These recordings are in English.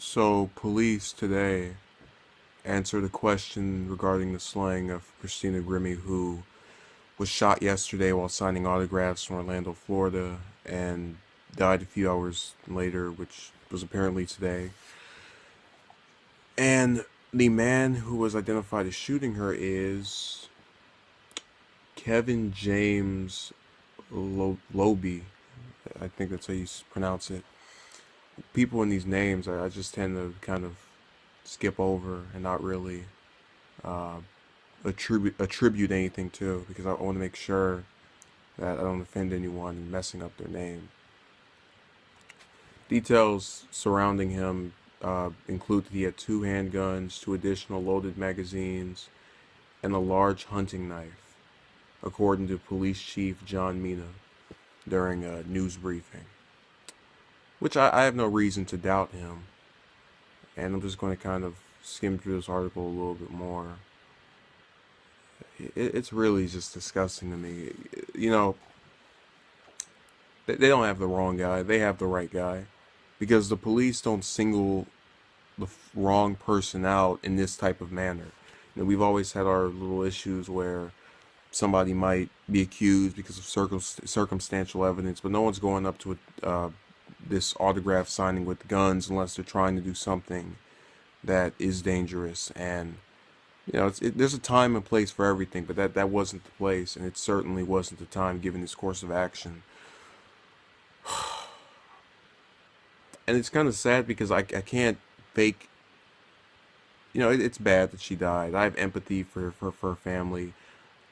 So, police today answered a question regarding the slaying of Christina Grimmie, who was shot yesterday while signing autographs from Orlando, Florida, and died a few hours later, which was apparently today. And the man who was identified as shooting her is Kevin James Loby. I think that's how you pronounce it. People in these names, I just tend to kind of skip over and not really uh, attribute anything to, because I want to make sure that I don't offend anyone messing up their name. Details surrounding him include that he had two handguns, two additional loaded magazines, and a large hunting knife, according to Police Chief John Mina during a news briefing. Which I have no reason to doubt him, and I'm just going to kind of skim through this article a little bit more. It's really just disgusting to me. You know, they don't have the wrong guy, they have the right guy. Because the police don't single the wrong person out in this type of manner. You know, we've always had our little issues where somebody might be accused because of circumstantial evidence, but no one's going up to this autograph signing with guns unless they're trying to do something that is dangerous. And you know, there's a time and place for everything, but that wasn't the place, and it certainly wasn't the time given this course of action. And it's kind of sad because I can't fake. You know, it's bad that she died. I have empathy for her family.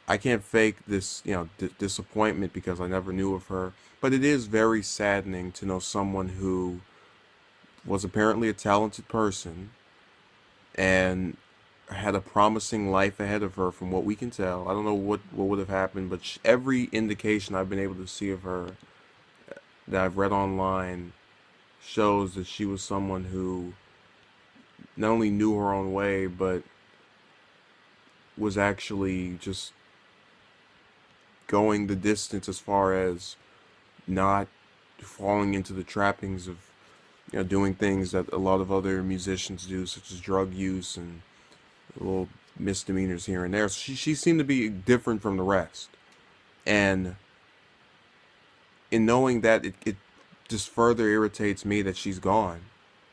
I can't fake this, disappointment because I never knew of her. But it is very saddening to know someone who was apparently a talented person and had a promising life ahead of her from what we can tell. I don't know what would have happened, but every indication I've been able to see of her that I've read online shows that she was someone who not only knew her own way, but was actually just going the distance as far as not falling into the trappings of doing things that a lot of other musicians do, such as drug use and little misdemeanors here and there. So she seemed to be different from the rest, and in knowing that, it just further irritates me that she's gone,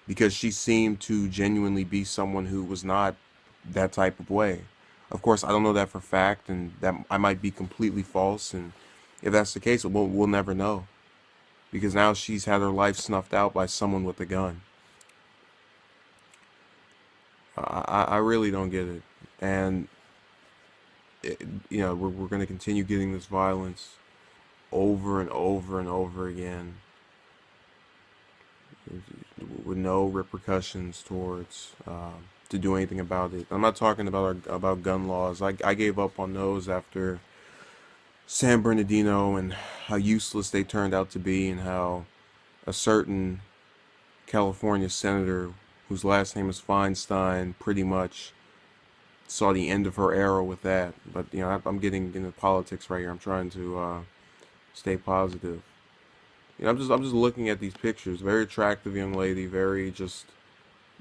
because she seemed to genuinely be someone who was not that type of way. Of course, I don't know that for fact, and that I might be completely false. And if that's the case, we'll never know, because now she's had her life snuffed out by someone with a gun. I really don't get it, and we're going to continue getting this violence over and over and over again, with no repercussions towards to do anything about it. I'm not talking about gun laws. I gave up on those after San Bernardino, and how useless they turned out to be, and how a certain California senator whose last name is Feinstein pretty much saw the end of her era with that. But I'm getting into politics right here. I'm trying to stay positive. I'm just looking at these pictures. Very attractive young lady, very just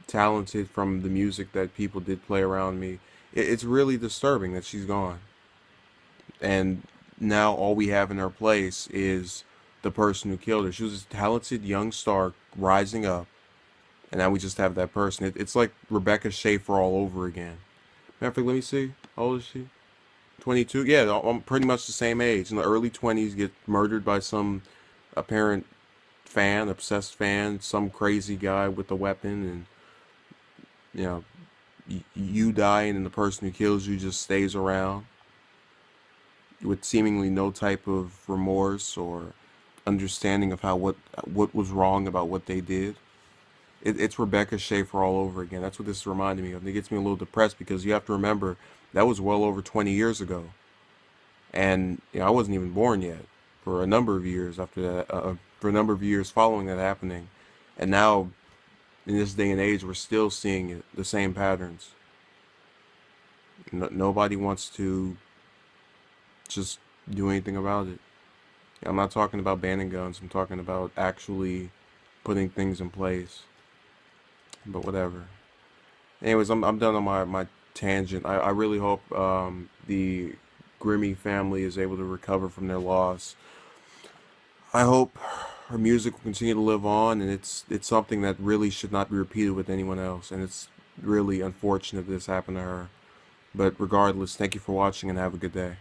talented from the music that people did play around me. It's really disturbing that she's gone, and now all we have in her place is the person who killed her. She was a talented young star rising up, and now we just have that person. It's like Rebecca Schaefer all over again. Matter of fact, let me see. How old is she? 22? Yeah, I'm pretty much the same age. In the early 20s, get murdered by some apparent fan, obsessed fan, some crazy guy with a weapon, and you know, you dying, and the person who kills you just stays around with seemingly no type of remorse or understanding of what was wrong about what they did. It's Rebecca Schaefer all over again. That's what this reminded me of. And it gets me a little depressed, because you have to remember that was well over 20 years ago, and I wasn't even born yet for a number of years after that. For a number of years following that happening, and now in this day and age, we're still seeing the same patterns. Nobody wants to just do anything about it. I'm not talking about banning guns. I'm talking about actually putting things in place. But whatever. Anyways, I'm done on my tangent. I really hope the Grimmie family is able to recover from their loss. I hope her music will continue to live on, and it's something that really should not be repeated with anyone else. And it's really unfortunate this happened to her. But regardless, thank you for watching and have a good day.